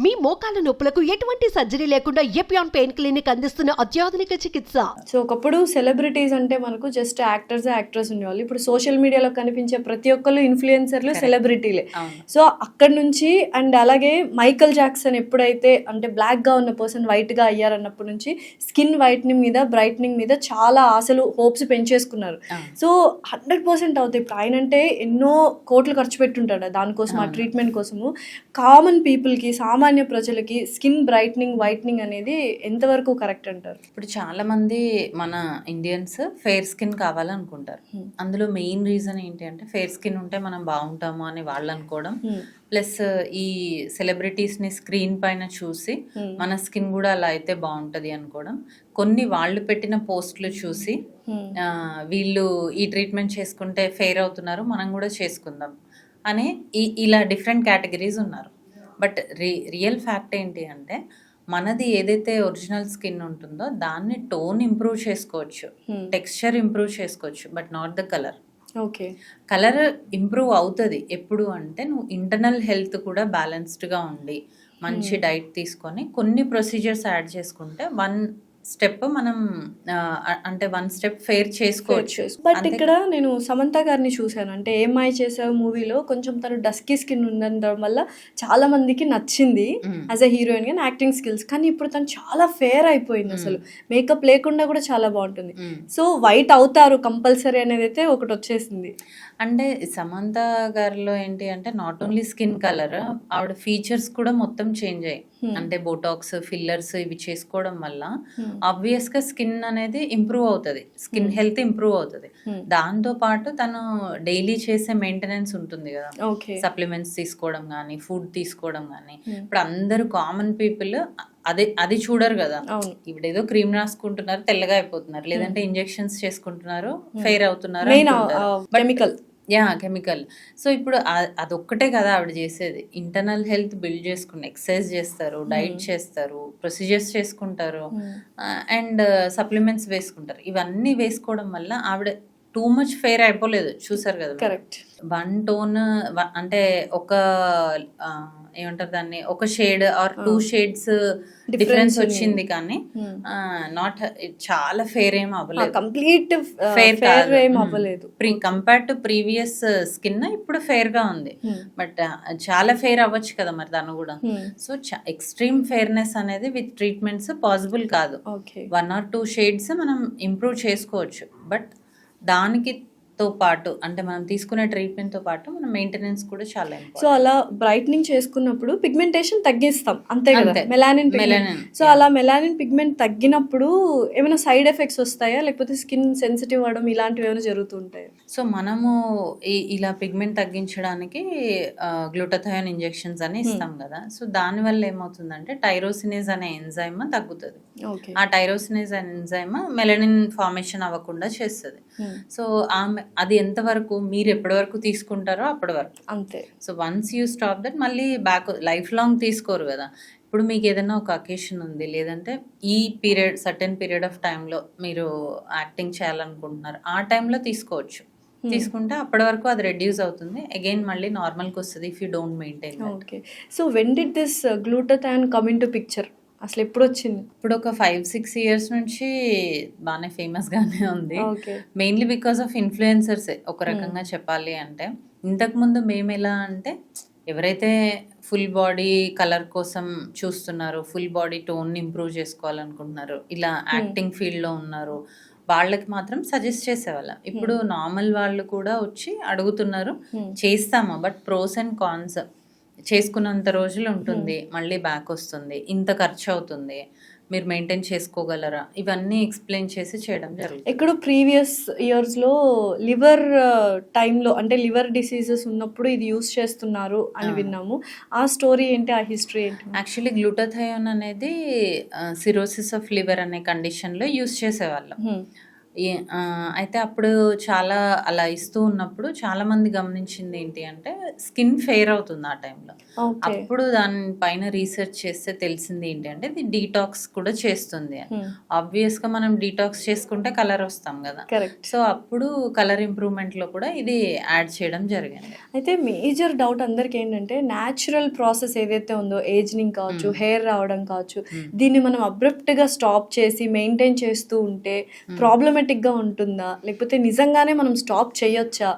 మీ మోకాల నొప్పులకు ఎటువంటి సర్జరీ లేకుండా ఎపియాన్ పెయిన్ క్లినిక్ అందిస్తున్న అత్యాధునిక చికిత్స. సో ఒకప్పుడు సెలబ్రిటీస్ అంటే మనకు జస్ట్ యాక్టర్స్ ఉండేవాళ్ళు. ఇప్పుడు సోషల్ మీడియాలో కనిపించే ప్రతి ఒక్కరు ఇన్ఫ్లుయెన్సర్లు సెలబ్రిటీలే. సో అక్కడ నుంచి అండ్ అలాగే మైకల్ జాక్సన్ ఎప్పుడైతే అంటే బ్లాక్ గా ఉన్న పర్సన్ వైట్ గా అయ్యారన్నప్పటి నుంచి స్కిన్ వైట్నింగ్ మీద బ్రైట్నింగ్ మీద చాలా ఆశలు హోప్స్ పెంచేసుకున్నారు. సో 100% అవుతాయి. ఇప్పుడు ఆయన అంటే ఎన్నో కోట్లు ఖర్చు పెట్టుంటాడు దానికోసం, ఆ ట్రీట్మెంట్ కోసము. కామన్ పీపుల్ కి, సామాన్య ప్రజలకి స్కిన్ బ్రైట్నింగ్ వైట్నింగ్ అనేది ఎంతవరకు కరెక్ట్ అంటారు? ఇప్పుడు చాలా మంది మన ఇండియన్స్ ఫెయిర్ స్కిన్ కావాలనుకుంటారు. అందులో మెయిన్ రీజన్ ఏంటి అంటే ఫెయిర్ స్కిన్ ఉంటే మనం బాగుంటాము అని వాళ్ళు అనుకోవడం, ప్లస్ ఈ సెలబ్రిటీస్ని స్క్రీన్ పైన చూసి మన స్కిన్ కూడా అలా అయితే బాగుంటుంది అనుకోవడం, కొన్ని వాళ్ళు పెట్టిన పోస్టులు చూసి వీళ్ళు ఈ ట్రీట్మెంట్ చేసుకుంటే ఫెయిర్ అవుతున్నారు మనం కూడా చేసుకుందాం అని ఇలా డిఫరెంట్ కేటగిరీస్ ఉన్నారు. బట్ రియల్ ఫ్యాక్ట్ ఏంటి అంటే మనది ఏదైతే ఒరిజినల్ స్కిన్ ఉంటుందో దాన్ని టోన్ ఇంప్రూవ్ చేసుకోవచ్చు, టెక్స్చర్ ఇంప్రూవ్ చేసుకోవచ్చు, but not the colour. Okay, colour improve అవుతుంది ఎప్పుడు అంటే నువ్వు ఇంటర్నల్ హెల్త్ కూడా బ్యాలెన్స్డ్గా ఉండి మంచి డైట్ తీసుకొని కొన్ని ప్రొసీజర్స్ యాడ్ చేసుకుంటే వన్ స్టెప్ మనం అంటే వన్ స్టెప్ ఫెయిర్ చేసుకోవచ్చు. బట్ ఇక్కడ నేను సమంత గారిని చూశాను. అంటే ఏమై చేసావు మూవీలో కొంచెం తను డస్కీ స్కిన్ ఉండడం వల్ల చాలా మందికి నచ్చింది యాజ్ అ హీరోయిన్ గా, యాక్టింగ్ స్కిల్స్. కానీ ఇప్పుడు తను చాలా ఫేర్ అయిపోయింది, అసలు మేకప్ లేకుండా కూడా చాలా బాగుంటుంది. సో వైట్ అవుతారు కంపల్సరీ అనేది అయితే ఒకటి వచ్చేసింది. అంటే సమంత గారిలో ఏంటి అంటే నాట్ ఓన్లీ స్కిన్ కలర్, ఆవిడ ఫీచర్స్ కూడా మొత్తం చేంజ్ అయ్యాయి. అంటే బోటాక్స్, ఫిల్లర్స్ ఇవి చేసుకోవడం వల్ల ఆబ్వియస్ గా స్కిన్ అనేది ఇంప్రూవ్ అవుతుంది, స్కిన్ హెల్త్ ఇంప్రూవ్ అవుతుంది. దాంతో పాటు తను డైలీ చేసే మెయింటెనెన్స్ ఉంటుంది కదా, సప్లిమెంట్స్ తీసుకోవడం కానీ ఫుడ్ తీసుకోవడం కానీ. ఇప్పుడు అందరూ కామన్ పీపుల్ అది చూడరు కదా, ఇప్పుడు ఏదో క్రీమ్ రాసుకుంటున్నారు తెల్లగా అయిపోతున్నారు, లేదంటే ఇంజెక్షన్స్ చేసుకుంటున్నారు ఫెయిర్ అవుతున్నారు, కెమికల్. సో ఇప్పుడు అదొక్కటే కదా ఆవిడ చేసేది. ఇంటర్నల్ హెల్త్ బిల్డ్ చేసుకుని ఎక్సర్సైజ్ చేస్తారు, డైట్ చేస్తారు, ప్రొసీజర్స్ చేసుకుంటారు, అండ్ సప్లిమెంట్స్ వేసుకుంటారు. ఇవన్నీ వేసుకోవడం వల్ల ఆవిడ టూ మచ్ ఫెయిర్ అయిపోలేదు, చూసారు కదా. కరెక్ట్. వన్ టోన్ అంటే ఒక ఏమంటారు దాన్ని, ఒక షేడ్ ఆర్ 2 షేడ్స్ డిఫరెన్స్ వచ్చింది, కానీ నాట్ చాలా ఫెయిర్ ఏం అవ్వలేదు, కంప్లీట్ ఫెయిర్ ఏం అవ్వలేదు. కంపేర్ టు ప్రీవియస్ స్కిన్ ఇప్పుడు ఫెయిర్ గా ఉంది. బట్ చాలా ఫెయిర్ అవ్వచ్చు కదా మరి తను కూడా. సో ఎక్స్ట్రీమ్ ఫెయిర్నెస్ అనేది విత్ ట్రీట్మెంట్స్ పాసిబుల్ కాదు. 1 or 2 షేడ్స్ మనం ఇంప్రూవ్ చేసుకోవచ్చు, బట్ దానికి తో పాటు అంటే మనం తీసుకునే ట్రీట్మెంట్ తో పాటు మన మెయింటెనెన్స్ కూడా చాలా ఇంపార్టెంట్. సో అలా బ్రైట్నింగ్ చేసుకున్నప్పుడు పిగ్మెంటేషన్ తగ్గిస్తాం, అంతే కదా, మెలానిన్. సో అలా మెలానిన్ పిగ్మెంట్ తగ్గినప్పుడు ఏమైనా సైడ్ ఎఫెక్ట్స్ వస్తాయా, లేకపోతే స్కిన్ సెన్సిటివ్ అవడం ఇలాంటివి ఏమైనా జరుగుతుంటాయా? సో మనము ఇలా పిగ్మెంట్ తగ్గించడానికి గ్లూటాథయోన్ ఇంజెక్షన్స్ అని ఇస్తాం కదా. సో దానివల్ల ఏమవుతుందంటే టైరోసినేజ్ అనే ఎంజైమ్ తగ్గుతుంది. ఆ టైరోసినేజ్ అనే ఎంజైమ్ మెలనిన్ ఫార్మేషన్ అవ్వకుండా చేస్తుంది. సో అది ఎంతవరకు మీరు ఎప్పటి వరకు తీసుకుంటారో అప్పటి వరకు అంతే. So once you stop that మళ్ళీ బ్యాక్ లైఫ్ లాంగ్ తీసుకోరు కదా. ఇప్పుడు మీకు ఏదైనా ఒక అకేషన్ ఉంది, లేదంటే ఈ సర్టెన్ పీరియడ్ ఆఫ్ టైంలో మీరు యాక్టింగ్ చేయాలనుకుంటున్నారు, ఆ టైంలో తీసుకోవచ్చు. తీసుకుంటే అప్పటి వరకు అది రెడ్యూస్ అవుతుంది, అగైన్ మళ్ళీ నార్మల్కి వస్తుంది if you don't maintain. Okay. So when did this glutathione come in to picture? అసలు ఎప్పుడు వచ్చింది? ఇప్పుడు ఒక 5-6 years నుంచి బాగానే ఫేమస్ గానే ఉంది. మెయిన్లీ బికాస్ ఆఫ్ ఇన్ఫ్లుయెన్సర్స్ ఒక రకంగా చెప్పాలి అంటే. ఇంతకుముందు మేము ఎలా అంటే ఎవరైతే ఫుల్ బాడీ కలర్ కోసం చూస్తున్నారు, ఫుల్ బాడీ టోన్ ఇంప్రూవ్ చేసుకోవాలనుకుంటున్నారు, ఇలా యాక్టింగ్ ఫీల్డ్లో ఉన్నారు, వాళ్ళకి మాత్రం సజెస్ట్ చేసేవాళ్ళం. ఇప్పుడు నార్మల్ వాళ్ళు కూడా వచ్చి అడుగుతున్నారు, చేస్తాము, బట్ ప్రోస్ అండ్ కాన్స్, చేసుకున్నంత రోజులు ఉంటుంది, మళ్ళీ బ్యాక్ వస్తుంది, ఇంత ఖర్చు అవుతుంది, మీరు మెయింటైన్ చేసుకోగలరా, ఇవన్నీ ఎక్స్ప్లెయిన్ చేసి చేయడం జరుగుతుంది. ఇక్కడ ప్రీవియస్ ఇయర్స్లో లివర్ టైంలో అంటే లివర్ డిసీజెస్ ఉన్నప్పుడు ఇది యూస్ చేస్తున్నారు అని విన్నాము. ఆ స్టోరీ ఏంటి, ఆ హిస్టరీ ఏంటి? యాక్చువల్లీ గ్లూటాథయోన్ అనేది సిరోసిస్ ఆఫ్ లివర్ అనే కండిషన్లో యూస్ చేసేవాళ్ళం. అయితే అప్పుడు చాలా అలా ఇస్తూ ఉన్నప్పుడు చాలామంది గమనించింది ఏంటి అంటే స్కిన్ ఫెయిర్ అవుతుంది ఆ టైంలో. ఓకే. అప్పుడు దాని పైన రీసెర్చ్ చేస్తే తెలిసింది ఏంటి అంటే ఇది డీటాక్స్ కూడా చేస్తుంది అని. ఆబ్వియస్‌గా మనం డీటాక్స్ చేసుకుంటే కలర్ వస్తాం కదా! కరెక్ట్. సో, అప్పుడు కలర్ ఇంప్రూవ్‌మెంట్‌లో కూడా ఇది యాడ్ చేయడం జరిగింది. అయితే మేజర్ డౌట్ అందరికి ఏంటంటే న్యాచురల్ ప్రాసెస్ ఏదైతే ఉందో ఏజింగ్ కావచ్చు, హెయిర్ రావడం కావచ్చు, దీన్ని మనం అబ్రప్ట్గా స్టాప్ చేసి మెయింటైన్ చేస్తూ ఉంటే ప్రాబ్లమేటిక్గా ఉంటుందా, లేకపోతే నిజంగానే మనం స్టాప్ చేయొచ్చా?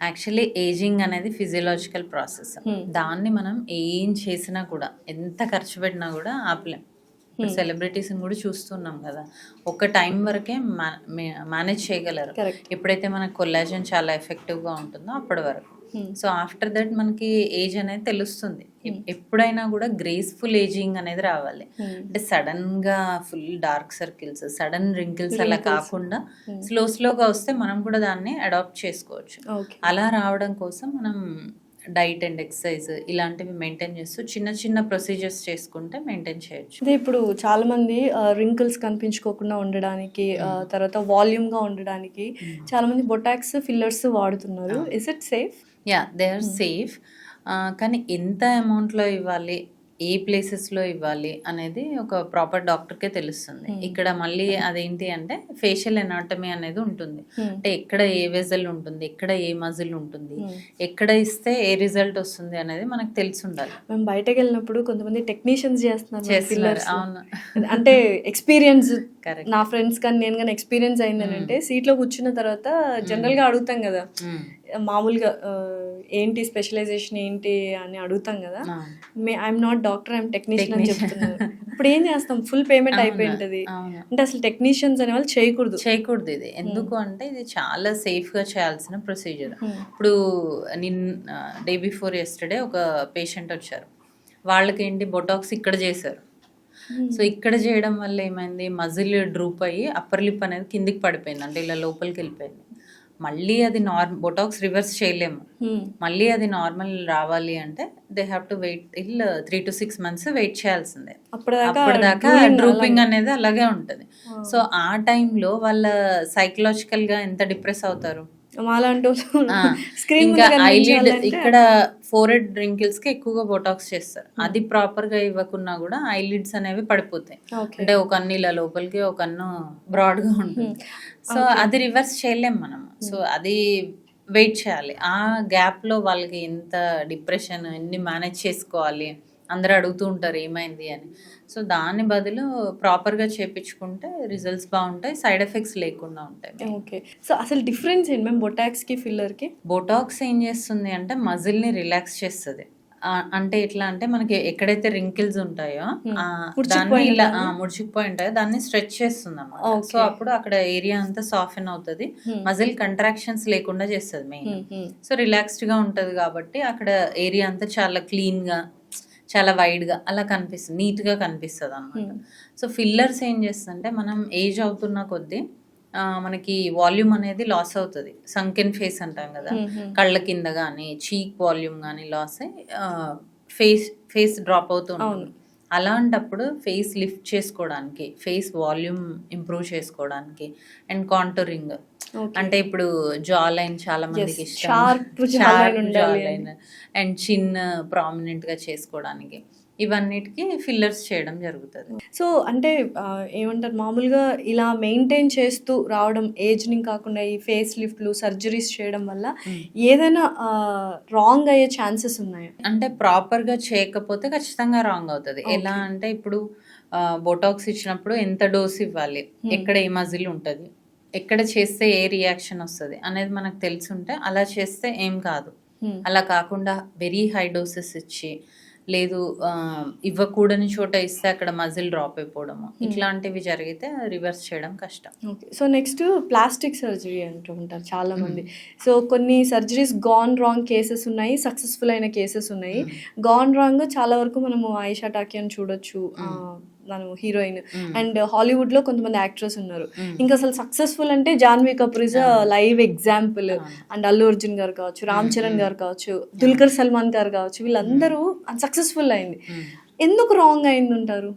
యాక్చువల్లీ ఏజింగ్ అనేది ఫిజియలాజికల్ ప్రాసెస్. దాన్ని మనం ఏం చేసినా కూడా ఎంత ఖర్చు పెట్టినా కూడా ఆపలేం. ఇప్పుడు సెలబ్రిటీస్ని కూడా చూస్తున్నాం కదా, ఒక టైం వరకే మేనేజ్ చేయగలరు. కరెక్ట్. ఎప్పుడైతే మనకు కొల్లాజన్ చాలా ఎఫెక్టివ్గా ఉంటుందో అప్పటి వరకు. సో ఆఫ్టర్ దట్ మనకి ఏజ్ అనేది తెలుస్తుంది. ఎప్పుడైనా కూడా గ్రేస్ఫుల్ ఏజింగ్ అనేది రావాలి. అంటే సడన్ గా full dark circles, sudden wrinkles అలా కాకుండా స్లోగా వస్తే మనం కూడా దాన్ని అడాప్ట్ చేసుకోవచ్చు. ఓకే. అలా రావడం కోసం మనం డైట్ అండ్ ఎక్సర్సైజ్ ఇలాంటివి మెయింటైన్ చేస్తూ చిన్న చిన్న ప్రొసీజర్స్ చేసుకుంటే మెయింటైన్ చేయొచ్చు. అదే ఇప్పుడు చాలా మంది రింకిల్స్ కనిపించుకోకుండా ఉండడానికి, తర్వాత వాల్యూమ్ గా ఉండడానికి చాలా మంది బొటాక్స్ ఫిల్లర్స్ వాడుతున్నారు. Is it safe? Ya, they are safe. కానీ ఎంత అమౌంట్లో ఇవ్వాలి, ఏ ప్లేసెస్లో ఇవ్వాలి అనేది ఒక ప్రాపర్ డాక్టర్కే తెలుస్తుంది. ఇక్కడ మళ్ళీ అదేంటి అంటే ఫేషియల్ ఎనాటమీ అనేది ఉంటుంది. అంటే ఎక్కడ ఏ వెజల్ ఉంటుంది, ఎక్కడ ఏ మజిల్ ఉంటుంది, ఎక్కడ ఇస్తే ఏ రిజల్ట్ వస్తుంది అనేది మనకు తెలిసి ఉండాలి. మేము బయటకు వెళ్ళినప్పుడు కొంతమంది టెక్నీషియన్స్ చేస్తున్నారు. అవును, అంటే ఎక్స్పీరియన్స్, కరెక్ట్. నా ఫ్రెండ్స్ కానీ నేను కానీ ఎక్స్పీరియన్స్ అయిందని అంటే సీట్లో కూర్చున్న తర్వాత జనరల్ గా అడుగుతాం కదా, మామూలుగా ఏంటి స్పెషలైజేషన్ ఏంటి అని అడుగుతాం కదా. I'm not doctor, I'm technician అని చెప్తున్నాను. ఇప్పుడు ఏం చేస్తాం, ఫుల్ పేమెంట్ అయిపోయి ఉంటుంది. అంటే అసలు టెక్నీషియన్స్ అనే వాళ్ళు చేయకూడదు ఇది. ఎందుకు అంటే ఇది చాలా సేఫ్ గా చేయాల్సిన ప్రొసీజర్. ఇప్పుడు డే బిఫోర్ యెస్టర్డే ఒక పేషెంట్ వచ్చారు. వాళ్ళకి ఏంటి బొటాక్స్ ఇక్కడ చేశారు. సో ఇక్కడ చేయడం వల్ల ఏమైంది, మజిల్ డ్రూప్ అయ్యి అప్పర్ లిప్ అనేది కిందికి పడిపోయింది, అంటే ఇలా లోపలికి వెళ్ళిపోయింది. మళ్ళీ అది బొటాక్స్ రివర్స్ చేయలేము. మళ్ళీ అది నార్మల్ రావాలి అంటే they have to wait 3 to 6 months wait చేయాల్సిందే. అప్పటిదాకా డ్రూపింగ్ అనేది అలాగే ఉంటుంది. సో ఆ టైంలో వాళ్ళ సైకలాజికల్ గా ఎంత డిప్రెస్ అవుతారు. ఇంకా ఐలిడ్ ఇక్కడ ఫోరెడ్ రింకిల్స్ కి ఎక్కువగా బొటాక్స్ చేస్తారు. అది ప్రాపర్ గా ఇవ్వకున్నా కూడా ఐలిడ్స్ అనేవి పడిపోతాయి. అంటే ఒక కన్ను ఇలా లోపలికి, ఒక కన్ను బ్రాడ్ గా ఉంటుంది. సో అది రివర్స్ చేయలేం మనం. సో అది వెయిట్ చేయాలి. ఆ గ్యాప్ లో వాళ్ళకి ఎంత డిప్రెషన్, ఎన్ని మేనేజ్ చేసుకోవాలి, అందరూ అడుగుతూ ఉంటారు ఏమైంది అని. సో దాని బదులు ప్రాపర్గా చేపించుకుంటే రిజల్ట్స్ బాగుంటాయి, సైడ్ ఎఫెక్ట్స్ లేకుండా ఉంటాయి. ఓకే. సో అసలు డిఫరెన్స్ ఏంటి మ్యామ్ బొటాక్స్కి ఫిల్లర్కి? బొటాక్స్ ఏం చేస్తుంది అంటే మజిల్ని రిలాక్స్ చేస్తుంది. అంటే ఎట్లా అంటే మనకి ఎక్కడైతే రింకిల్స్ ఉంటాయో దాన్ని ఇలా ముడిచిపోయి ఉంటాయో దాన్ని స్ట్రెచ్ చేస్తుంది అన్నమాట. సో అప్పుడు అక్కడ ఏరియా అంతా సాఫ్ట్ అవుతుంది, మజిల్ కంట్రాక్షన్స్ లేకుండా చేస్తుంది మెయిన్. సో రిలాక్స్డ్ గా ఉంటది కాబట్టి అక్కడ ఏరియా అంతా చాలా క్లీన్ గా, చాలా వైడ్గా అలా కనిపిస్తుంది, నీట్గా కనిపిస్తుంది అనమాట. సో ఫిల్లర్స్ ఏం చేస్తుందంటే మనం ఏజ్ అవుతున్న కొద్దీ మనకి వాల్యూమ్ అనేది లాస్ అవుతుంది. సంకెన్ ఫేస్ అంటాం కదా, కళ్ళ కింద కానీ చీక్ వాల్యూమ్ కానీ లాస్ అయ్యి ఫేస్ డ్రాప్ అవుతూ ఉంటుంది. అలాంటప్పుడు ఫేస్ లిఫ్ట్ చేసుకోవడానికి, ఫేస్ వాల్యూమ్ ఇంప్రూవ్ చేసుకోవడానికి అండ్ కాంటూరింగ్, అంటే ఇప్పుడు జా లైన్ చాలా మందికి ఇష్టం, షార్ప్ జా లైన్ అండ్ చిన్ ప్రామినెంట్ గా చేసుకోవడానికి, ఇవన్నిటికి ఫిల్లర్స్ చేయడం జరుగుతుంది. సో అంటే ఏమంటారు, మామూలుగా ఇలా మెయింటైన్ చేస్తూ రావడం, ఏజ్నింగ్ కాకుండా ఈ ఫేస్ లిఫ్ట్లు, సర్జరీస్ చేయడం వల్ల ఏదైనా రాంగ్ అయ్యే ఛాన్సెస్ ఉన్నాయా? అంటే ప్రాపర్గా చేయకపోతే ఖచ్చితంగా రాంగ్ అవుతుంది. ఎలా అంటే ఇప్పుడు బొటాక్స్ ఇచ్చినప్పుడు ఎంత డోస్ ఇవ్వాలి, ఎక్కడ ఏ మజిల్ ఉంటుంది, ఎక్కడ చేస్తే ఏ రియాక్షన్ వస్తుంది అనేది మనకు తెలిసి ఉంటే అలా చేస్తే ఏం కాదు. అలా కాకుండా వెరీ హై డోసెస్ ఇచ్చి, లేదు ఇవ్వకూడని చోట ఇస్తే అక్కడ మజిల్ డ్రాప్ అయిపోవడము, ఇట్లాంటివి జరిగితే రివర్స్ చేయడం కష్టం. Okay. So next plastic surgery అంటూ ఉంటారు చాలా మంది. సో కొన్ని సర్జరీస్ గాన్ రాంగ్ కేసెస్ ఉన్నాయి, సక్సెస్ఫుల్ అయిన కేసెస్ ఉన్నాయి. గాన్ రాంగ్ చాలా వరకు మనము ఆయిషా టాకియా అని చూడొచ్చు, మనం హీరోయిన్, అండ్ హాలీవుడ్ లో కొంతమంది యాక్టర్స్ ఉన్నారు. ఇంకా అసలు సక్సెస్ఫుల్ అంటే Janhvi Kapoor is live example. And Allu Arjun గారు కావచ్చు, రామ్ చరణ్ గారు కావచ్చు, దుల్కర్ సల్మాన్ గారు కావచ్చు, వీళ్ళందరూ సక్సెస్ఫుల్ అయింది. ఎందుకు రాంగ్ అయింది అంటారు?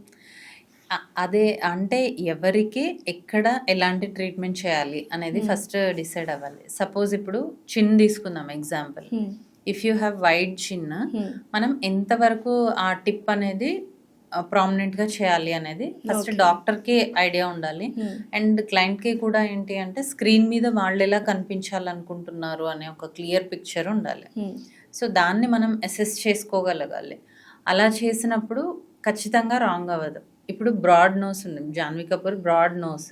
అదే అంటే ఎవరికి ఎక్కడ ఎలాంటి ట్రీట్మెంట్ చేయాలి అనేది ఫస్ట్ డిసైడ్ అవ్వాలి. సపోజ్ ఇప్పుడు చిన్ తీసుకుందాం example. If you have wide చిన్, మనం ఎంతవరకు ఆ టిప్ అనేది ప్రామినెంట్ గా చేయాలి అనేది ఫస్ట్ డాక్టర్ కి ఐడియా ఉండాలి. అండ్ క్లయింట్ కి కూడా ఏంటి అంటే స్క్రీన్ మీద వాళ్ళు ఎలా కనిపించాలనుకుంటున్నారు అనే ఒక క్లియర్ పిక్చర్ ఉండాలి. సో దాన్ని మనం అసెస్ చేసుకోగలగాలి. అలా చేసినప్పుడు ఖచ్చితంగా రాంగ్ అవ్వదు. ఇప్పుడు బ్రాడ్ నోస్ ఉంది, జాన్వీ కపూర్ బ్రాడ్ నోస్,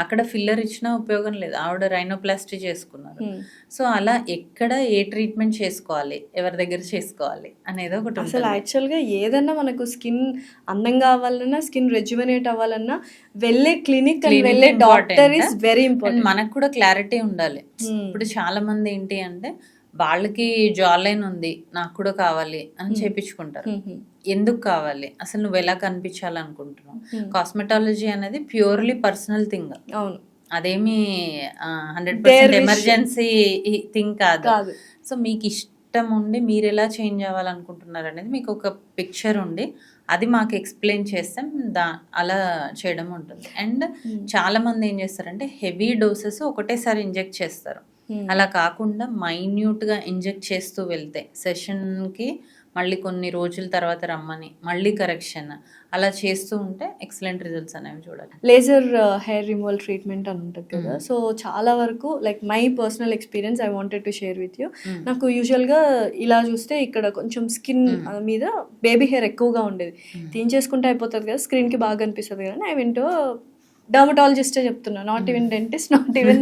అక్కడ ఫిల్లర్ ఇచ్చినా ఉపయోగం లేదు, ఆవిడ రైనోప్లాస్టీ చేసుకున్నారు. సో అలా ఎక్కడ ఏ ట్రీట్మెంట్ చేసుకోవాలి, ఎవరి దగ్గర చేసుకోవాలి అనేది ఒకటి అసలు యాక్చువల్గా ఏదన్నా మనకు స్కిన్ అందంగా అవ్వాలన్నా, స్కిన్ రెజ్యువనేట్ అవ్వాలన్నా వెళ్ళే క్లినిక్ అండ్ వెళ్ళే డాక్టర్ ఇస్ వెరీ ఇంపార్టెంట్. మనకు కూడా క్లారిటీ ఉండాలి. ఇప్పుడు చాలా మంది ఏంటి అంటే వాళ్ళకి జాలైన్ ఉంది, నాకు కూడా కావాలి అని చేపించుకుంటారు. ఎందుకు కావాలి, అసలు నువ్వు ఎలా కనిపించాలనుకుంటున్నావు? కాస్మెటాలజీ అనేది ప్యూర్లీ పర్సనల్ థింగ్. అవును, అదేమి 100% ఎమర్జెన్సీ థింగ్ కాదు. సో మీకు ఇష్టం ఉండి మీరు ఎలా చేంజ్ అవ్వాలనుకుంటున్నారు అనేది మీకు ఒక పిక్చర్ ఉండి అది మాకు ఎక్స్ప్లెయిన్ చేస్తే అలా చేయడం ఉంటుంది. అండ్ చాలా మంది ఏం చేస్తారంటే హెవీ డోసెస్ ఒకటేసారి ఇంజెక్ట్ చేస్తారు. అలా కాకుండా మైన్యూట్గా ఇంజెక్ట్ చేస్తూ వెళ్తే సెషన్కి మళ్ళీ కొన్ని రోజుల తర్వాత రమ్మని మళ్ళీ కరెక్షన్ అలా చేస్తూ ఉంటే ఎక్సలెంట్ రిజల్ట్స్ అనేవి చూడాలి. లేజర్ హెయిర్ రిమూవల్ ట్రీట్మెంట్ అని ఉంటుంది కదా. సో చాలా వరకు like my personal experience I wanted to share with you. నాకు యూజువల్గా ఇలా చూస్తే ఇక్కడ కొంచెం స్కిన్ మీద బేబీ హెయిర్ ఎక్కువగా ఉండేది. తీయించేసుకుంటే అయిపోతుంది కదా, స్క్రీన్కి బాగా అనిపిస్తుంది కదా. ఐ వెంట్ డర్మటాలజిస్టే చెప్తున్నా, not even dentist, not even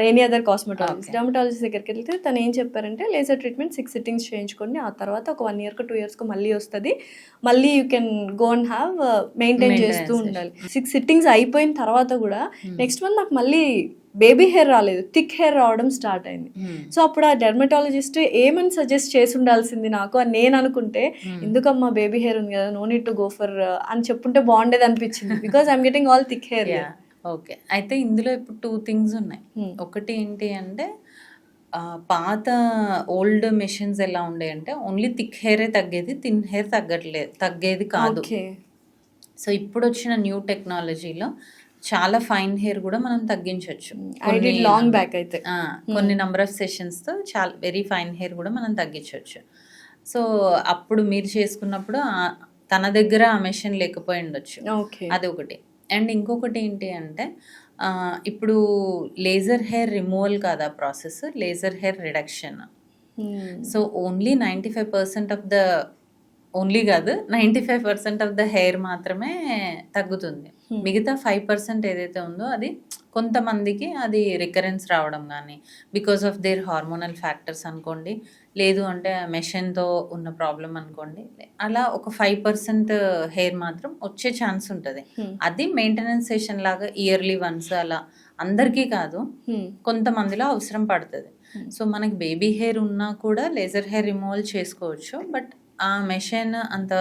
any other cosmetologist. Dermatologist దగ్గరికి వెళ్తే తను ఏం చెప్పారంటే లేజర్ ట్రీట్మెంట్ 6 సిట్టింగ్స్ చేయించుకోండి, ఆ తర్వాత ఒక 1 year 2 years మళ్ళీ వస్తుంది, మళ్ళీ you can go and have maintain చేస్తూ ఉండాలి. 6 సిట్టింగ్స్ అయిపోయిన తర్వాత కూడా నెక్స్ట్ మంత్ నాకు మళ్ళీ బేబీ హెయిర్ రాలేదు, థిక్ హెయిర్ రావడం స్టార్ట్ అయింది. సో అప్పుడు ఆ డెర్మటాలజిస్ట్ ఏమని సజెస్ట్ చేసి ఉండాల్సింది నాకు అని నేను అనుకుంటే, ఎందుకమ్మా బేబీ హెయిర్ ఉంది కదా, no need to go for అని చెప్పుంటే బాగుండేది అనిపించింది, because I'm getting all thick hair. Okay, అయితే ఇందులో ఇప్పుడు 2 things ఉన్నాయి. ఒకటి ఏంటి అంటే పాత ఓల్డ్ మెషిన్స్ ఎలా ఉండే అంటే ఓన్లీ థిక్ హెయిరే తగ్గేది, థిన్ హెయిర్ తగ్గేది కాదు. సో ఇప్పుడు వచ్చిన న్యూ టెక్నాలజీలో చాలా ఫైన్ హెయిర్ కూడా మనం తగ్గించవచ్చు. లాంగ్ బ్యాక్ అయితే కొన్ని నెంబర్ ఆఫ్ సెషన్స్ తో చాలా వెరీ ఫైన్ హెయిర్ కూడా మనం తగ్గించవచ్చు. సో అప్పుడు మీరు చేసుకున్నప్పుడు తన దగ్గర ఆ మెషిన్ లేకపోయి ఉండొచ్చు, అది ఒకటి. అండ్ ఇంకొకటి ఏంటి అంటే ఇప్పుడు లేజర్ హెయిర్ రిమూవల్ కాదా process, laser hair reduction. So only 95% of the only కాదు 95% ఆఫ్ ద హెయిర్ మాత్రమే తగ్గుతుంది. మిగతా 5% ఏదైతే ఉందో అది కొంతమందికి అది రికరెన్స్ రావడం కానీ because of their hormonal factors అనుకోండి, లేదు అంటే మెషిన్తో ఉన్న ప్రాబ్లం అనుకోండి, అలా ఒక 5% హెయిర్ మాత్రం వచ్చే ఛాన్స్ ఉంటుంది. అది మెయింటెనెన్స్ సెషన్ లాగా ఇయర్లీ వన్స్, అలా అందరికీ కాదు, కొంతమందిలో అవసరం పడుతుంది. సో మనకి బేబీ హెయిర్ ఉన్నా కూడా లేజర్ హెయిర్ రిమూవల్ చేసుకోవచ్చు, బట్ ఆ మెషిన్ అంత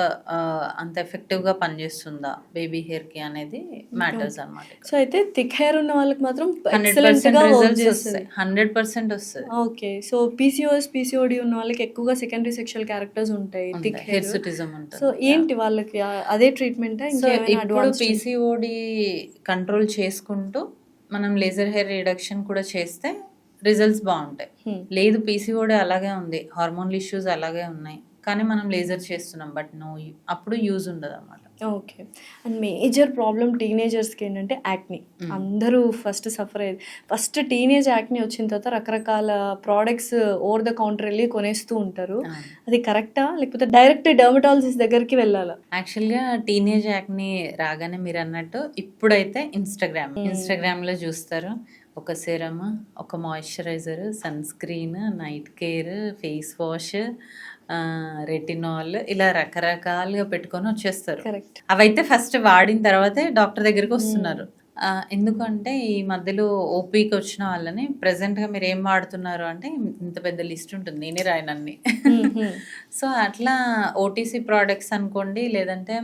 ఎఫెక్టివ్గా పనిచేస్తుందా బేబీ హెయిర్కి అనేది మ్యాటర్స్ అనమాట. సో అయితే థిక్ హెయిర్ ఉన్న వాళ్ళకి మాత్రం 100% వస్తుంది. ఓకే, సో పీసీఓడి ఉన్న వాళ్ళకి ఎక్కువగా సెకండరీ సెక్షువల్ క్యారెక్టర్స్ ఉంటాయి, థిక్ హిర్సుటిజం ఉంటుంది. సో ఏంటి వాళ్ళకి అదే ట్రీట్మెంట్? ఇప్పుడు పీసీఓడి కంట్రోల్ చేసుకుంటూ మనం లేజర్ హెయిర్ రిడక్షన్ కూడా చేస్తే రిజల్ట్స్ బాగుంటాయి. లేదు పీసీఓడి అలాగే ఉంది, హార్మోనల్ ఇష్యూస్ అలాగే ఉన్నాయి, కానీ మనం లేజర్ చేస్తున్నాం బట్ అప్పుడు యూజ్ ఉండదు అన్నమాట. ఓకే, అండ్ మేజర్ ప్రాబ్లం టీనేజర్స్కి ఏంటంటే యాక్ని. అందరూ ఫస్ట్ సఫర్ అయ్యేది, ఫస్ట్ టీనేజ్ యాక్ని వచ్చిన తర్వాత రకరకాల ప్రోడక్ట్స్ ఓవర్ ద కౌంటర్ వెళ్ళి కొనేస్తూ ఉంటారు. అది కరెక్టా, లేకపోతే డైరెక్ట్ డర్మటాలజిస్ట్ దగ్గరికి వెళ్ళాలా? యాక్చువల్గా టీనేజ్ యాక్ని రాగానే మీరు అన్నట్టు ఇప్పుడైతే ఇన్స్టాగ్రామ్లో చూస్తారు, ఒక సెరమ్, ఒక moisturiser, sunscreen, night care, face wash, retinol, ఇలా రకరకాలుగా పెట్టుకొని వచ్చేస్తారు. అవైతే ఫస్ట్ వాడిన తర్వాతే డాక్టర్ దగ్గరికి వస్తున్నారు. ఎందుకంటే ఈ మధ్యలో ఓపీకి వచ్చిన వాళ్ళని ప్రెసెంట్గా మీరు ఏం వాడుతున్నారు అంటే ఇంత పెద్ద లిస్ట్ ఉంటుంది, నేనే రాయనన్ని. సో అట్లా ఓటీసీ ప్రోడక్ట్స్ అనుకోండి, లేదంటే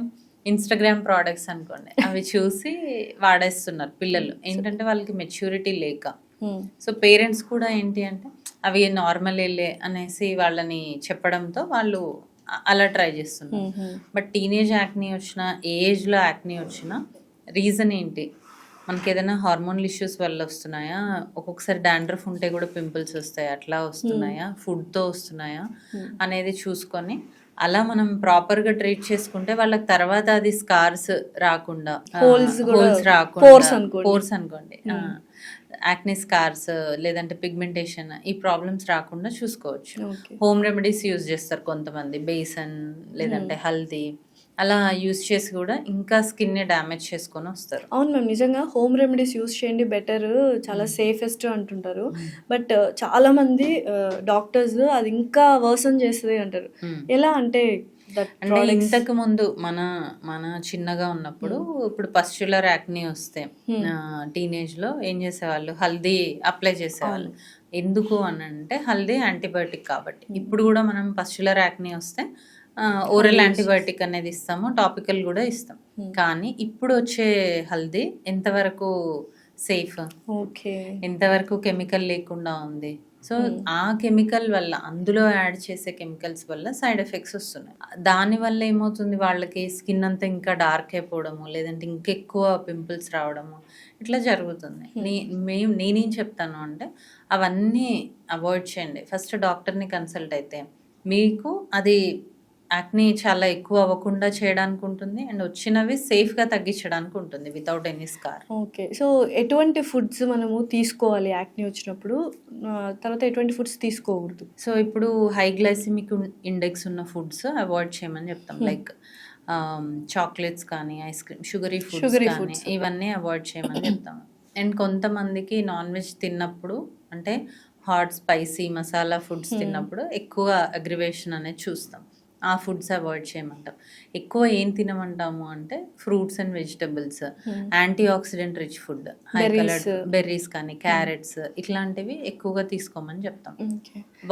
ఇన్స్టాగ్రామ్ ప్రోడక్ట్స్ అనుకోండి, అవి చూసి వాడేస్తున్నారు పిల్లలు. ఏంటంటే వాళ్ళకి మెచ్యూరిటీ లేక. సో పేరెంట్స్ కూడా ఏంటి అంటే అవి నార్మల్ వెళ్ళే అనేసి వాళ్ళని చెప్పడంతో వాళ్ళు అలా ట్రై చేస్తున్నాను. బట్ టీనేజ్ యాక్నీ వచ్చిన, ఏ ఏజ్లో యాక్నీ వచ్చినా రీజన్ ఏంటి, మనకి ఏదైనా హార్మోనల్ ఇష్యూస్ వల్ల వస్తున్నాయా, ఒక్కొక్కసారి డాండ్రఫ్ ఉంటే కూడా పింపుల్స్ వస్తాయి, అట్లా వస్తున్నాయా, ఫుడ్తో వస్తున్నాయా అనేది చూసుకొని అలా మనం ప్రాపర్గా ట్రీట్ చేసుకుంటే వాళ్ళకి తర్వాత అది స్కార్స్ రాకుండా, Holes రాకుండా, అనుకోండి. పోర్స్ అనుకోండి, యాక్నీ స్కార్స్ లేదంటే పిగ్మెంటేషన్, ఈ ప్రాబ్లమ్స్ రాకుండా చూసుకోవచ్చు. హోమ్ రెమెడీస్ యూజ్ చేస్తారు కొంతమంది, బేసన్ లేదంటే హల్దీ, అలా యూజ్ చేసి కూడా ఇంకా స్కిన్ని డ్యామేజ్ చేసుకొని వస్తారు. అవును మ్యామ్, నిజంగా హోమ్ రెమెడీస్ యూస్ చేయండి, బెటర్, చాలా సేఫెస్ట్ అంటుంటారు. బట్ చాలా మంది డాక్టర్స్ అది ఇంకా వర్సన్ చేస్తుంది అంటారు. ఎలా అంటే అంటే ఇంతకు ముందు మన చిన్నగా ఉన్నప్పుడు, ఇప్పుడు పస్చులర్ యాక్నీ వస్తే టీనేజ్ లో ఏం చేసేవాళ్ళు, హల్దీ అప్లై చేసేవాళ్ళు. ఎందుకు అని అంటే హల్దీ యాంటీబయాటిక్ కాబట్టి. ఇప్పుడు కూడా మనం పస్చులర్ యాక్నీ వస్తే ఓరల్ యాంటీబయాటిక్ అనేది ఇస్తాము, టాపికల్ కూడా ఇస్తాం. కానీ ఇప్పుడు వచ్చే హల్దీ ఎంతవరకు సేఫ్, ఎంతవరకు కెమికల్ లేకుండా ఉంది. సో ఆ కెమికల్ వల్ల, అందులో యాడ్ చేసే కెమికల్స్ వల్ల సైడ్ ఎఫెక్ట్స్ వస్తున్నాయి. దానివల్ల ఏమవుతుంది, వాళ్ళకి స్కిన్ అంతా ఇంకా డార్క్ అయిపోవడము, లేదంటే ఇంకెక్కువ పింపుల్స్ రావడము, ఇట్లా జరుగుతుంది. నేనేం చెప్తాను అంటే అవన్నీ అవాయిడ్ చేయండి. ఫస్ట్ డాక్టర్ని కన్సల్ట్ అయితే మీకు అది యాక్నీ చాలా ఎక్కువ అవ్వకుండా చేయడానికి ఉంటుంది, అండ్ వచ్చినవి సేఫ్గా తగ్గించడానికి ఉంటుంది without any scar. Okay, so ఎటువంటి ఫుడ్స్ మనము తీసుకోవాలి యాక్నీ వచ్చినప్పుడు, తర్వాత ఎటువంటి ఫుడ్స్ తీసుకోకూడదు? సో ఇప్పుడు హై గ్లైసిమిక్ ఇండెక్స్ ఉన్న ఫుడ్స్ అవాయిడ్ చేయమని చెప్తాం. లైక్ చాక్లెట్స్ కానీ, ఐస్ క్రీమ్, షుగరీ ఫుడ్స్ ఇవన్నీ అవాయిడ్ చేయమని చెప్తాం. అండ్ కొంతమందికి నాన్ వెజ్ తిన్నప్పుడు, అంటే హాట్ స్పైసీ మసాలా ఫుడ్స్ తిన్నప్పుడు ఎక్కువ అగ్రివేషన్ అనేది చూస్తాం. ఆ ఫుడ్స్ అవాయిడ్ చేయమంటాం. ఎక్కువ ఏం తినమంటాము అంటే fruits and vegetables, anti oxidant rich food, high coloured berries కానీ, క్యారెట్స్, ఇట్లాంటివి ఎక్కువగా తీసుకోమని చెప్తాం.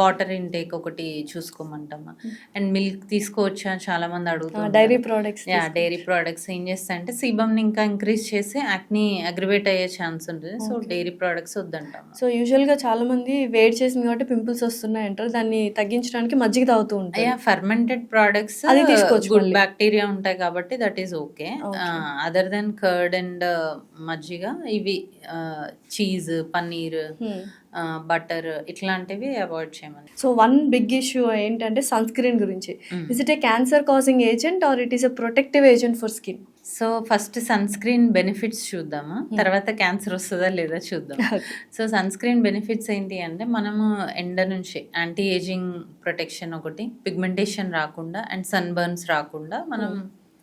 వాటర్ ఇంటేక్ ఒకటి చూసుకోమంటాము. అండ్ మిల్క్ తీసుకోవచ్చా చాలా మంది అడుగుతారు. డైరీ ప్రోడక్ట్స్ ఏం చేస్తాయంటే సీబమ్ని ఇంకా ఇంక్రీజ్ చేసి యాక్నీ అగ్రివేట్ అయ్యే ఛాన్స్ ఉంటుంది. సో డైరీ ప్రోడక్ట్స్ వద్దంటాం. సో యూజువల్గా చాలా మంది వేడి చేసింది కాబట్టి పింపుల్స్ వస్తున్నాయి అంటారు, దాన్ని తగ్గించడానికి మజ్జిగ తాగుతూ ఉంటారు. ఫర్మెంటెడ్ ప్రోడక్ట్స్ గుడ్ బ్యాక్టీరియా ఉంటాయి కాబట్టి that is okay. Other than curd and మజ్జిగ, ఇవి చీజ్, పన్నీర్, బటర్, ఇట్లాంటివి అవాయిడ్ చేయమని. సో వన్ బిగ్ ఇష్యూ ఏంటంటే సన్ స్క్రీన్ గురించి. Is it a cancer causing agent or it is a protective agent for skin? So first sunscreen benefits చూద్దాము, తర్వాత cancer వస్తుందా లేదా చూద్దాం. సో సన్ స్క్రీన్ బెనిఫిట్స్ ఏంటి అంటే, మనము ఎండ నుంచి యాంటీ ఏజింగ్ ప్రొటెక్షన్ ఒకటి, పిగ్మెంటేషన్ రాకుండా అండ్ సన్ బర్న్స్ రాకుండా మనం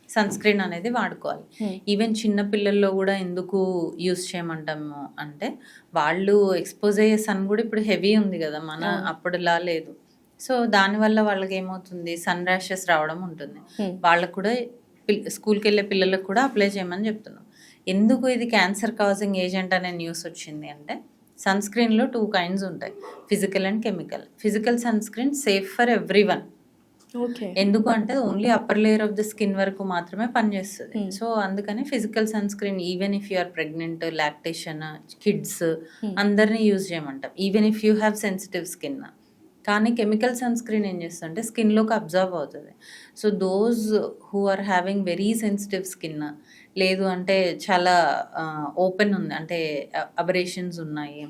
సన్ స్క్రీన్ అనేది వాడుకోవాలి. ఈవెన్ చిన్న పిల్లల్లో కూడా ఎందుకు యూస్ చేయమంటాము అంటే, వాళ్ళు ఎక్స్పోజ్ అయ్యే సన్ కూడా ఇప్పుడు హెవీ ఉంది కదా, మన అప్పుడులా లేదు. సో దానివల్ల వాళ్ళకి ఏమవుతుంది, సన్ ర్యాషెస్ రావడం ఉంటుంది. వాళ్ళకు కూడా స్కూల్కి వెళ్ళే పిల్లలకు కూడా అప్లై చేయమని చెప్తున్నాం. ఎందుకు ఇది క్యాన్సర్ కాజింగ్ ఏజెంట్ అనే న్యూస్ వచ్చింది అంటే, సన్ స్క్రీన్లో 2 kinds ఉంటాయి, physical and chemical. Physical sun screen safe for everyone. ఎందుకు అంటే only upper layer of the skin వరకు మాత్రమే పనిచేస్తుంది. సో అందుకని physical sun screen even if you are pregnant, lactation, kids అందరినీ యూజ్ చేయమంటాం, even if you have sensitive skin. కానీ chemical sun screen ఏం చేస్తుందంటే స్కిన్లోకి అబ్జర్వ్ అవుతుంది. So those who are having very sensitive skin, లేదు అంటే చాలా ఓపెన్ ఉంది, అంటే అబరేషన్స్ ఉన్నాయి,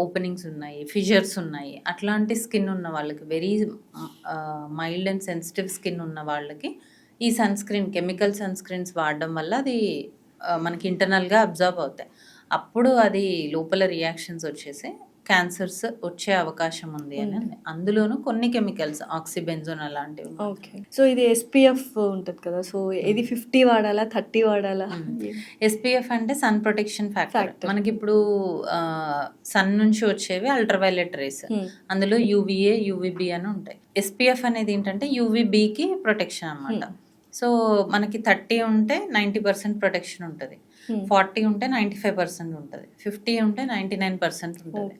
ఓపెనింగ్స్ ఉన్నాయి, ఫిజర్స్ ఉన్నాయి, అట్లాంటి స్కిన్ ఉన్న వాళ్ళకి, very mild and sensitive skin ఉన్న వాళ్ళకి ఈ sunscreen, chemical sunscreens వాడడం వల్ల అది మనకి ఇంటర్నల్గా అబ్జర్వ్ అవుతాయి. అప్పుడు అది లోపల రియాక్షన్స్ వచ్చేసి క్యాన్సర్స్ వచ్చే అవకాశం ఉంది అని. అందులోనూ కొన్ని కెమికల్స్, ఆక్సిబెంజోన్ అలాంటివి. ఓకే, సో ఇది SPF ఉంటుంది కదా, సో ఇది 50 వాడాలా 30 వాడాలా? SPF అంటే సన్ ప్రొటెక్షన్ ఫ్యాక్టర్. మనకి ఇప్పుడు సన్ నుంచి వచ్చేవి అల్ట్రావైలెట్ రేస్, అందులో UVA, UVB అని ఉంటాయి. SPF అనేది ఏంటంటే UVBకి ప్రొటెక్షన్ అన్నమాట. సో మనకి 30 ఉంటే 90% ప్రొటెక్షన్ ఉంటుంది, 40 ఉంటే 95% ఉంటుంది, 50 ఉంటే 99% ఉంటుంది.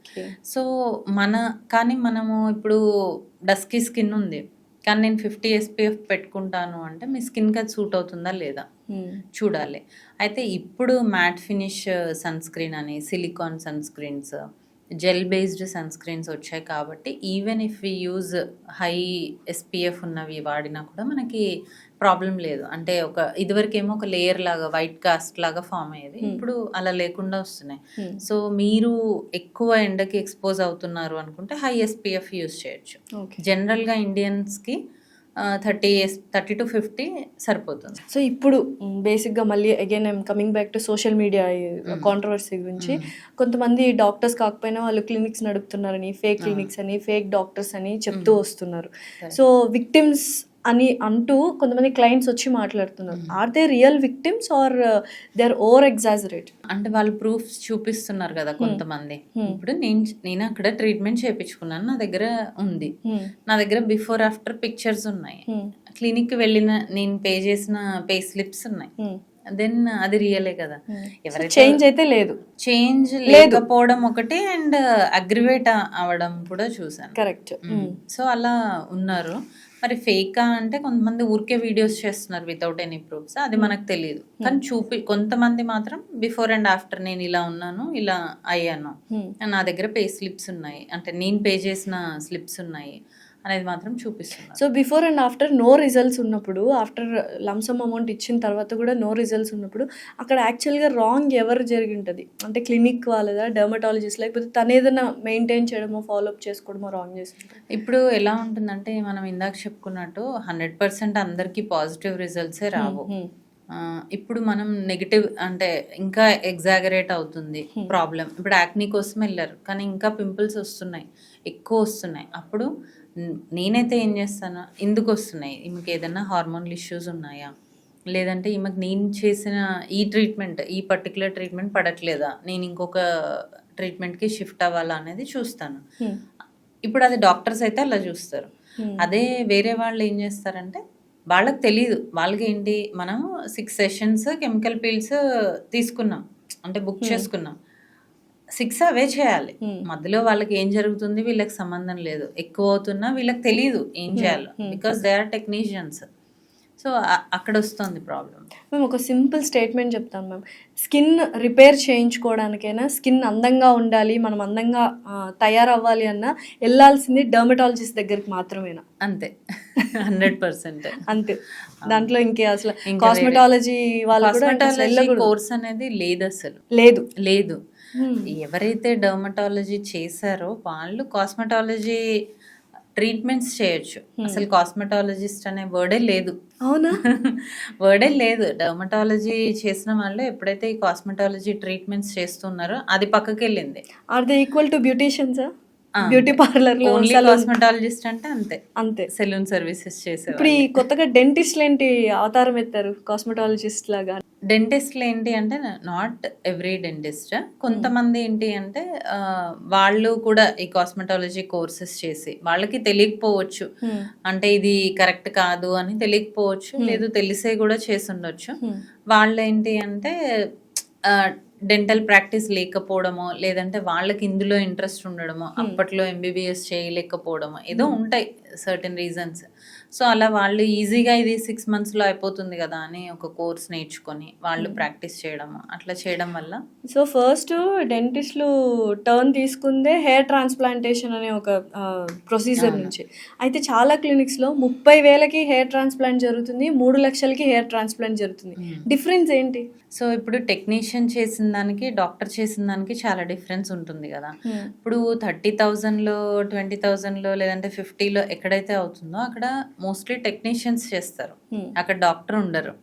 సో కానీ మనము ఇప్పుడు డస్కీ స్కిన్ ఉంది, కానీ నేను 50 SPF పెట్టుకుంటాను అంటే మీ స్కిన్కి అది సూట్ అవుతుందా లేదా చూడాలి. అయితే ఇప్పుడు మ్యాట్ ఫినిష్ సన్ స్క్రీన్ అని, silicone sunscreens, gel based sunscreens వచ్చాయి కాబట్టి even if we use high SPF ఉన్నవి వాడినా కూడా మనకి ప్రాబ్లం లేదు. అంటే ఇదివరకేమో ఒక లేయర్ లాగా వైట్ కాస్ట్ లాగా ఫామ్ అయ్యేది, ఇప్పుడు అలా లేకుండా వస్తున్నాయి. సో మీరు ఎక్కువ ఎండకి ఎక్స్పోజ్ అవుతున్నారు అనుకుంటే హై ఎస్పీఎఫ్ యూజ్ చేయొచ్చు. జనరల్గా ఇండియన్స్కి 30 to 50 సరిపోతుంది. సో ఇప్పుడు బేసిక్గా మళ్ళీ again I'm coming back to social media controversy గురించి. కొంతమంది డాక్టర్స్ కాకపోయినా వాళ్ళు క్లినిక్స్ నడుపుతున్నారని, ఫేక్ క్లినిక్స్ అని, ఫేక్ డాక్టర్స్ అని చెప్తూ వస్తున్నారు. సో విక్టిమ్స్ అని అంటూ కొంతమంది క్లయింట్స్ వచ్చి మాట్లాడుతున్నారు. Are they real victims or they are over exaggerate? అంటే వాళ్ళు ప్రూఫ్స్ చూపిస్తున్నారు కదా కొంతమంది. ఇప్పుడు నేను అక్కడ ట్రీట్మెంట్ చేయించుకున్నాను, నా దగ్గర ఉంది, నా దగ్గర బిఫోర్ ఆఫ్టర్ పిక్చర్స్ ఉన్నాయి, క్లినిక్ వెళ్ళిన నేను పే చేసిన పే స్లిప్స్ ఉన్నాయి. దెన్ అది రియలే కదా. ఎవరైతే చేంజ్ అయితే లేదు, చేంజ్ లేకపోవడం ఒకటి, అండ్ అగ్రివేట్ అవడం కూడా చూసాను. కరెక్ట్. సో అలా ఉన్నారు. మరి ఫేకా అంటే కొంతమంది ఊరికే వీడియోస్ చేస్తున్నారు వితౌట్ ఎనీ ప్రూఫ్స్, అది మనకు తెలియదు. కానీ కొంతమంది మాత్రం బిఫోర్ అండ్ ఆఫ్టర్ నేను ఇలా ఉన్నాను, ఇలా అయ్యాను, నా దగ్గర పే స్లిప్స్ ఉన్నాయి, అంటే నేను పే చేసిన స్లిప్స్ ఉన్నాయి అనేది మాత్రం చూపిస్తున్నారు. So before and after no results ఉన్నప్పుడు, ఆఫ్టర్ లంసమ్ అమౌంట్ ఇచ్చిన తర్వాత కూడా నో రిజల్ట్స్ ఉన్నప్పుడు అక్కడ యాక్చువల్గా రాంగ్ ఎవరు జరిగి ఉంటుంది? అంటే క్లినిక్ వాళ్ళదా, డర్మటాలజిస్ట్, లేకపోతే తను ఏదైనా మెయింటైన్ చేయడమో ఫాలోఅప్ చేసుకోవడమో రాంగ్ చేస్తుంటారు? ఇప్పుడు ఎలా ఉంటుందంటే మనం ఇందాక చెప్పుకున్నట్టు 100% అందరికీ పాజిటివ్ రిజల్ట్సే రావు. ఇప్పుడు మనం నెగిటివ్ అంటే ఇంకా ఎగ్జాగరేట్ అవుతుంది ప్రాబ్లం. ఇప్పుడు యాక్నీ కోసం వెళ్ళారు కానీ ఇంకా పింపుల్స్ వస్తున్నాయి, ఎక్కువ వస్తున్నాయి. అప్పుడు నేనైతే ఏం చేస్తాను, ఎందుకు వస్తున్నాయి, ఈమెకి ఏదైనా హార్మోనల్ ఇష్యూస్ ఉన్నాయా, లేదంటే ఈమెకి నేను చేసిన ఈ పర్టికులర్ ట్రీట్మెంట్ పడట్లేదా, నేను ఇంకొక ట్రీట్మెంట్కి షిఫ్ట్ అవ్వాలా అనేది చూస్తాను. ఇప్పుడు అది డాక్టర్స్ అయితే అలా చూస్తారు. అదే వేరే వాళ్ళు ఏం చేస్తారంటే వాళ్ళకి తెలియదు, వాళ్ళకి ఏంటి, మనం 6 సెషన్స్ కెమికల్ పీల్స్ తీసుకున్నాం, అంటే బుక్ చేసుకున్నాం, 6 అవే చేయాలి. మధ్యలో వాళ్ళకి ఏం జరుగుతుంది వీళ్ళకి సంబంధం లేదు, ఎక్కువ అవుతున్నా వీళ్ళకి తెలియదు ఏం చేయాలో, because they are technicians. So అక్కడ వస్తుంది ప్రాబ్లం. మేము ఒక సింపుల్ స్టేట్మెంట్ చెప్తాను మ్యామ్. స్కిన్ రిపేర్ చేయించుకోవడానికైనా, స్కిన్ అందంగా ఉండాలి, మనం అందంగా తయారవ్వాలి అన్నా వెళ్ళాల్సింది డర్మటాలజిస్ట్ దగ్గరికి మాత్రమేనా? అంతే, 100% అంతే. దాంట్లో ఇంకే అసలు కాస్మెటాలజీ వాళ్ళు కూడా కోర్స్ అనేది లేదు, అసలు లేదు. ఎవరైతే డర్మటాలజీ చేశారో వాళ్ళు కాస్మెటాలజీ ట్రీట్మెంట్స్ చేయొచ్చు. అసలు కాస్మెటాలజిస్ట్ అనే వర్డే లేదు. అవునా? వర్డే లేదు. డర్మటాలజీ చేసిన వాళ్ళు ఎప్పుడైతే ఈ కాస్మెటాలజీ ట్రీట్మెంట్స్ చేస్తున్నారో అది పక్కకి వెళ్ళింది. Are they equal to beauticians? Beauty parlour లో ఓన్లీ కాస్మెటాలజిస్ట్ అంటే అంతే సెలూన్ సర్వీసెస్ చేసే. ఇప్పుడు ఈ కొత్తగా డెంటిస్ట్లు ఏంటి అవతారం ఎత్తారు కాస్మెటాలజిస్ట్ లాగా? డెంటిస్ట్లు ఏంటి అంటే నాట్ ఎవ్రీ డెంటిస్ట్, కొంతమంది ఏంటి అంటే వాళ్ళు కూడా ఈ కాస్మెటాలజీ కోర్సెస్ చేసి వాళ్ళకి తెలియకపోవచ్చు, అంటే ఇది కరెక్ట్ కాదు అని తెలియకపోవచ్చు, లేదు తెలిసే కూడా చేసి ఉండొచ్చు. వాళ్ళు ఏంటి అంటే డెంటల్ ప్రాక్టీస్ లేకపోవడమో, లేదంటే వాళ్ళకి ఇందులో ఇంట్రెస్ట్ ఉండడమో, అప్పట్లో ఎంబీబీఎస్ చేయలేకపోవడమో ఏదో ఉంటాయి సర్టెన్ రీజన్స్. సో అలా వాళ్ళు ఈజీగా ఇది 6 monthsలో అయిపోతుంది కదా అని ఒక కోర్స్ నేర్చుకొని వాళ్ళు ప్రాక్టీస్ చేయడము, అట్లా చేయడం వల్ల. సో ఫస్ట్ డెంటిస్ట్లు టర్న్ తీసుకుందే హెయిర్ ట్రాన్స్ప్లాంటేషన్ అనే ఒక ప్రొసీజర్ నుంచి. అయితే చాలా క్లినిక్స్లో 30,000కి హెయిర్ ట్రాన్స్ప్లాంట్ జరుగుతుంది, 3 లక్షలకి హెయిర్ ట్రాన్స్ప్లాంట్ జరుగుతుంది. డిఫరెన్స్ ఏంటి? సో ఇప్పుడు టెక్నీషియన్ చేసిన దానికి డాక్టర్ చేసిన దానికి చాలా డిఫరెన్స్ ఉంటుంది కదా. ఇప్పుడు 30,000లో 20,000లో లేదంటే 50లో ఎక్కడైతే అవుతుందో అక్కడ మోస్ట్లీ టెక్నీషియన్స్ చేస్తారు, అక్కడ డాక్టర్ ఉండరు.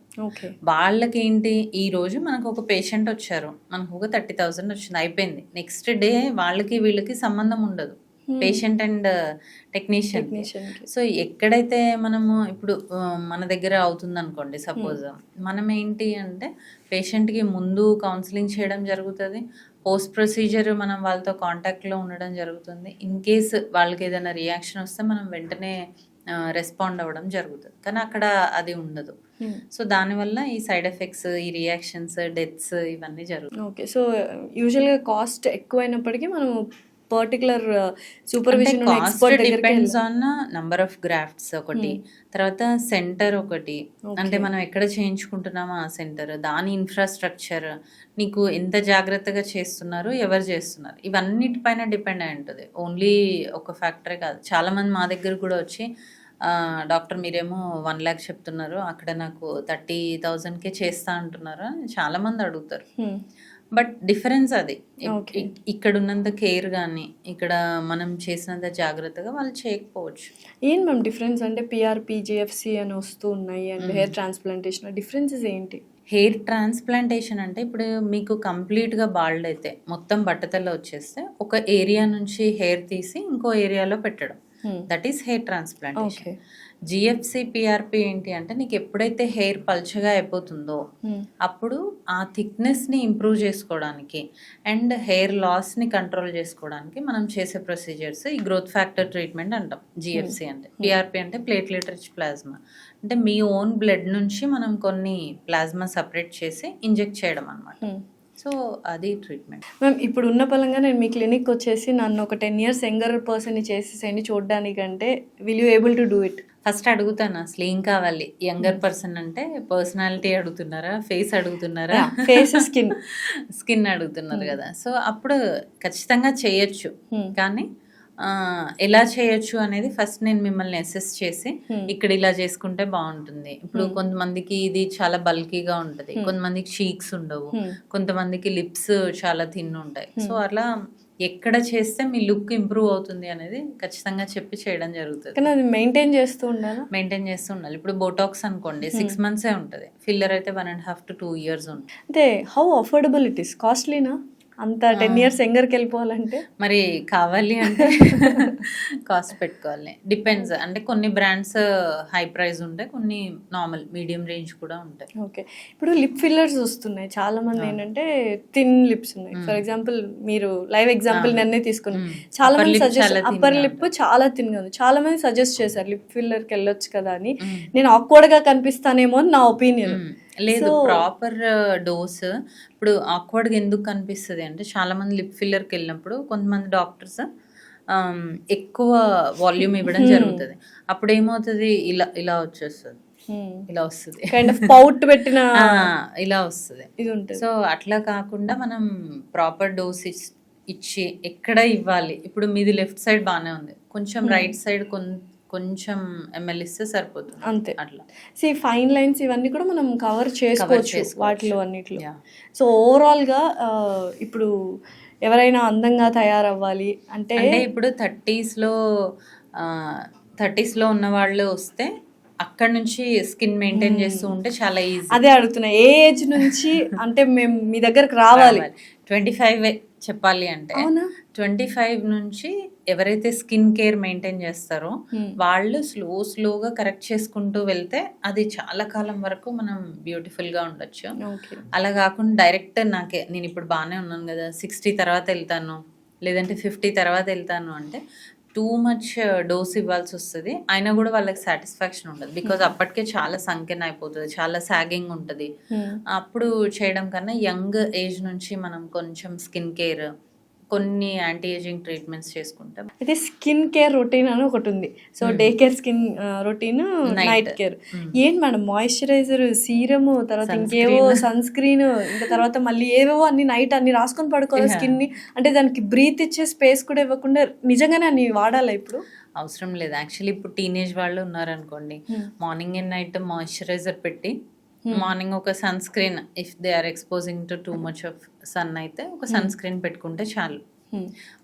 వాళ్ళకి ఏంటి, ఈ రోజు మనకు ఒక పేషెంట్ వచ్చారు, మనకు ఒక 30,000 వచ్చింది, అయిపోయింది. నెక్స్ట్ డే వాళ్ళకి వీళ్ళకి సంబంధం ఉండదు, పేషెంట్ అండ్ టెక్నీషియన్. సో ఎక్కడైతే మనము ఇప్పుడు మన దగ్గర అవుతుంది అనుకోండి, సపోజ్ మనం ఏంటి అంటే పేషెంట్కి ముందు కౌన్సిలింగ్ చేయడం జరుగుతుంది, పోస్ట్ ప్రొసీజర్ మనం వాళ్ళతో కాంటాక్ట్లో ఉండడం జరుగుతుంది. ఇన్ కేస్ వాళ్ళకి ఏదైనా రియాక్షన్ వస్తే మనం వెంటనే రెస్పాండ్ అవ్వడం జరుగుతుంది. కానీ అక్కడ అది ఉండదు. సో దానివల్ల ఈ సైడ్ ఎఫెక్ట్స్, ఈ రియాక్షన్స్, డెత్స్ ఇవన్నీ జరుగుతాయి. ఓకే. సో యూజువల్గా కాస్ట్ ఎక్కువైనప్పటికీ మనం పర్టికులర్ సూపర్విజన్ ఉన్న ఎక్స్పర్ట్ దగ్గరికి depends on number of grafts ఒకటి, తర్వాత సెంటర్ ఒకటి, అంటే మనం ఎక్కడ చేయించుకుంటున్నామో ఆ సెంటర్, దాని ఇన్ఫ్రాస్ట్రక్చర్, నీకు ఎంత జాగ్రత్తగా చేస్తున్నారు, ఎవరు చేస్తున్నారు, ఇవన్నిటిపైన డిపెండ్ అయి ఉంటుంది. ఓన్లీ ఒక ఫ్యాక్టరే కాదు. చాలా మంది మా దగ్గర కూడా వచ్చి డాక్టర్ మీరేమో 1 lakh చెప్తున్నారు, అక్కడ నాకు 30,000కే చేస్తా అంటున్నారు అని చాలా మంది అడుగుతారు. బట్ డిఫరెన్స్ అది. ఇక్కడ ఉన్నంత కేర్ కానీ ఇక్కడ మనం చేసినంత జాగ్రత్తగా వాళ్ళు చేయకపోవచ్చు. ఏం మ్యామ్ డిఫరెన్స్ అంటే పిఆర్పి, జిఎఫ్సి అని వస్తూ ఉన్నాయి అండ్ హెయిర్ ట్రాన్స్ప్లాంటేషన్ డిఫరెన్సెస్ ఏంటి? హెయిర్ ట్రాన్స్ప్లాంటేషన్ అంటే ఇప్పుడు మీకు కంప్లీట్గా బాల్డ్ అయితే మొత్తం బట్టతల వచ్చేస్తే ఒక ఏరియా నుంచి హెయిర్ తీసి ఇంకో ఏరియాలో పెట్టడం, that is hair transplantation. GFC, PRP ఏంటి అంటే నీకు ఎప్పుడైతే హెయిర్ పల్చగా అయిపోతుందో అప్పుడు ఆ థిక్నెస్ని ఇంప్రూవ్ చేసుకోవడానికి అండ్ హెయిర్ లాస్ని కంట్రోల్ చేసుకోవడానికి మనం చేసే ప్రొసీజర్స్ ఈ గ్రోత్ ఫ్యాక్టర్ ట్రీట్మెంట్ అంటాం. జిఎఫ్సి అంటే, పిఆర్పి అంటే ప్లేట్లెట్ రిచ్ ప్లాస్మా, అంటే మీ ఓన్ బ్లడ్ నుంచి మనం కొన్ని ప్లాస్మా సపరేట్ చేసి ఇంజెక్ట్ చేయడం అనమాట. సో అది ట్రీట్మెంట్. మ్యామ్ ఇప్పుడు ఉన్న పరంగా నేను మీ క్లినిక్ వచ్చేసి నన్ను ఒక 10 years యంగర్ పర్సన్ని చేసేసేయండి చూడడానికంటే will you able to do it? First అడుగుతాను అసలు ఏం కావాలి. యంగర్ పర్సన్ అంటే పర్సనాలిటీ అడుగుతున్నారా, ఫేస్ అడుగుతున్నారా? ఫేస్, స్కిన్ స్కిన్ అడుగుతున్నారు కదా. సో అప్పుడు ఖచ్చితంగా చేయొచ్చు, కానీ ఎలా చేయొచ్చు అనేది ఫస్ట్ నేను మిమ్మల్ని అసెస్ చేసి ఇక్కడ ఇలా చేసుకుంటే బాగుంటుంది. ఇప్పుడు కొంతమందికి ఇది చాలా బల్కీగా ఉంటుంది, కొంతమందికి చీక్స్ ఉండవు, కొంతమందికి లిప్స్ చాలా థిన్ ఉంటాయి. సో అలా ఎక్కడ చేస్తే మీ లుక్ ఇంప్రూవ్ అవుతుంది అనేది ఖచ్చితంగా చెప్పి చేయడం జరుగుతుంది. మెయింటైన్ చేస్తూ ఉండాలి. ఇప్పుడు బోటాక్స్ అనుకోండి 6 months ఉంటుంది, ఫిల్లర్ అయితే 1.5 to 2 years ఉంటుంది. అంటే హౌ అఫోర్డబుల్ ఇట్ ఈస్? కాస్ట్లీనా అంత 10 years యంగర్కి వెళ్ళిపోవాలంటే? మరి కావాలి అంటే కాస్ట్ పెట్టుకోవాలి. డిపెండ్స్, అంటే కొన్ని బ్రాండ్స్ హై ప్రైస్ ఉంటాయి, కొన్ని నార్మల్ మీడియం రేంజ్ కూడా ఉంటాయి. ఓకే, ఇప్పుడు లిప్ ఫిల్లర్స్ వస్తున్నాయి చాలా మంది ఏంటంటే థిన్ లిప్స్ ఉన్నాయి. ఫర్ ఎగ్జాంపుల్ మీరు లైవ్ ఎగ్జాంపుల్ నన్నే తీసుకుని చాలా మంది సజెస్ట్, అప్పర్ లిప్ చాలా థిన్ కాదు, చాలా మంది సజెస్ట్ చేశారు లిప్ ఫిల్లర్కి వెళ్ళొచ్చు కదా అని. నేను ఆక్వర్డ్ గా కనిపిస్తానేమో అని నా ఒపీనియన్. లేదు, ప్రాపర్ డోస్. ఇప్పుడు ఆక్వర్డ్గా ఎందుకు కనిపిస్తుంది అంటే చాలా మంది లిప్ ఫిల్లర్కి వెళ్ళినప్పుడు కొంతమంది డాక్టర్స్ ఎక్కువ వాల్యూమ్ ఇవ్వడం జరుగుతుంది. అప్పుడు ఏమవుతుంది, ఇలా ఇలా వచ్చేస్తుంది, ఇలా వస్తుంది, కైండ్ ఆఫ్ పౌట్ పెట్టిన ఇలా వస్తుంది. ఇది ఉంటుంది. సో అట్లా కాకుండా మనం ప్రాపర్ డోస్ ఇచ్చి ఎక్కడ ఇవ్వాలి. ఇప్పుడు మీది లెఫ్ట్ సైడ్ బాగానే ఉంది, కొంచెం రైట్ సైడ్ కొంచెం ఎంఎల్ ఇస్తే సరిపోతుంది అంతే. అట్లా ఫైన్ లైన్స్ ఇవన్నీ కూడా మనం కవర్ చేసుకోవచ్చు వాటిలో అన్నిట్లో. సో ఓవరాల్ గా ఇప్పుడు ఎవరైనా అందంగా తయారవ్వాలి అంటే ఇప్పుడు 30s లో ఉన్న వాళ్ళు వస్తే అక్కడ నుంచి స్కిన్ మెయింటైన్ చేస్తూ ఉంటే చాలా ఈజీ. అదే అడుగుతున్నా, ఏ ఏజ్ నుంచి అంటే మేము మీ దగ్గరకు రావాలి? 25 చెప్పాలి అంటే 25 నుంచి ఎవరైతే స్కిన్ కేర్ మెయింటైన్ చేస్తారో వాళ్ళు స్లోగా కరెక్ట్ చేసుకుంటూ వెళ్తే అది చాలా కాలం వరకు మనం బ్యూటిఫుల్ గా ఉండొచ్చు. అలా కాకుండా డైరెక్ట్ నేను ఇప్పుడు బాగానే ఉన్నాను కదా 60 తర్వాత వెళ్తాను లేదంటే 50 తర్వాత వెళ్తాను అంటే టూ మచ్ డోస్ ఇవ్వాల్సి వస్తుంది. అయినా కూడా వాళ్ళకి సాటిస్ఫాక్షన్ ఉండదు, బికాజ్ అప్పటికే చాలా సంఖ్యన అయిపోతుంది, చాలా సాగింగ్ ఉంటుంది. అప్పుడు చేయడం కన్నా యంగ్ ఏజ్ నుంచి మనం కొంచెం స్కిన్ కేర్, కొన్ని యాంటీ ఏజింగ్ ట్రీట్మెంట్స్ చేసుకుంటాం. అయితే స్కిన్ కేర్ రొటీన్ అని ఒకటి ఉంది. So day care, skin routine, night care. ఏంటి మేడం, మాయిశ్చరైజర్, సీరము, తర్వాత ఇంకేవో సన్ స్క్రీన్, ఇంకా తర్వాత మళ్ళీ ఏవేవో అన్ని నైట్ అన్ని రాసుకొని పడుకోవాలి స్కిన్ ని. అంటే దానికి బ్రీత్ ఇచ్చే స్పేస్ కూడా ఇవ్వకుండా నిజంగానే అన్ని వాడాలా? ఇప్పుడు అవసరం లేదు. యాక్చువల్లీ ఇప్పుడు టీనేజ్ వాళ్ళు ఉన్నారనుకోండి, మార్నింగ్ అండ్ నైట్ మాయిశ్చరైజర్ పెట్టి మార్నింగ్ ఒక sunscreen, if they are exposing to too much of sun అయితే ఒక సన్ స్క్రీన్ పెట్టుకుంటే చాలు.